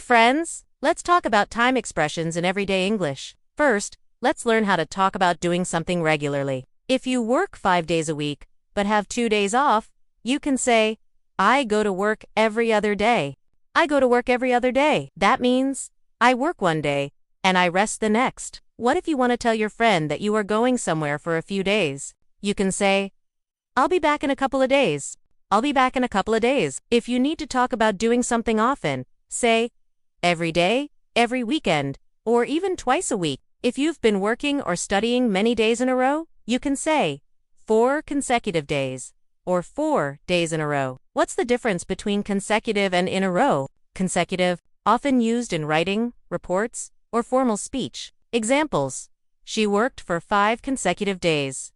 friends! Let's talk about time expressions in everyday English. First, let's learn how to talk about doing something regularly. If you work 5 days a week, but have 2 days off, you can say, I go to work every other day. I go to work every other day. That means, I work one day, and I rest the next. What if you want to tell your friend that you are going somewhere for a few days? You can say, I'll be back in a couple of days. I'll be back in a couple of days. If you need to talk about doing something often, say, every day, every weekend, or even twice a week. If you've been working or studying many days in a row, you can say, 4 consecutive days, or 4 days in a row. What's the difference between consecutive and in a row? Consecutive, often used in writing, reports, or formal speech. Examples: she worked for 5 consecutive days.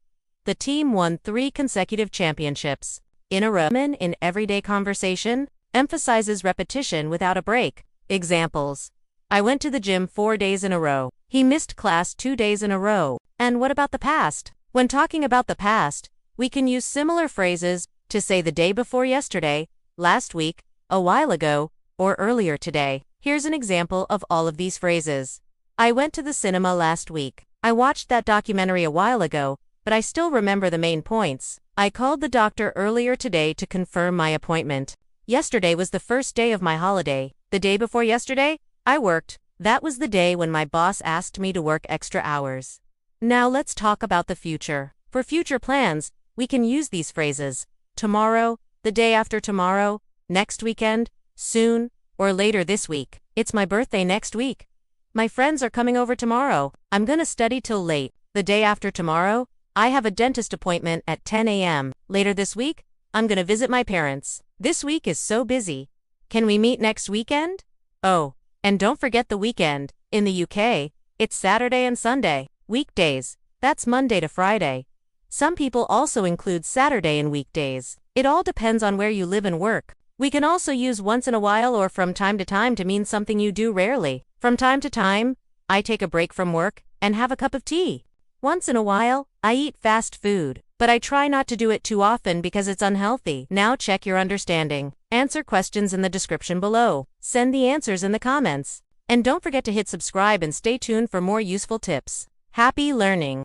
The team won 3 consecutive championships. In a row, in everyday conversation, emphasizes repetition without a break. Examples: I went to the gym 4 days in a row. He missed class 2 days in a row. And what about the past? When talking about the past, we can use similar phrases to say the day before yesterday, last week, a while ago, or earlier today. Here's an example of all of these phrases. I went to the cinema last week. I watched that documentary a while ago, but I still remember the main points. I called the doctor earlier today to confirm my appointment. Yesterday was the first day of my holiday. The day before yesterday, I worked. That was the day when my boss asked me to work extra hours. Now let's talk about the future. For future plans, we can use these phrases: tomorrow, the day after tomorrow, next weekend, soon, or later this week. It's my birthday next week. My friends are coming over tomorrow. I'm gonna study till late. The day after tomorrow, I have a dentist appointment at 10 a.m. Later this week, I'm gonna visit my parents. This week is so busy. Can we meet next weekend? Oh, and don't forget the weekend. In the UK, it's Saturday and Sunday. Weekdays, that's Monday to Friday. Some people also include Saturday in weekdays. It all depends on where you live and work. We can also use once in a while or from time to time to mean something you do rarely. From time to time, I take a break from work and have a cup of tea. Once in a while, I eat fast food, but I try not to do it too often because it's unhealthy. Now check your understanding. Answer questions in the description below. Send the answers in the comments. And don't forget to hit subscribe and stay tuned for more useful tips. Happy learning!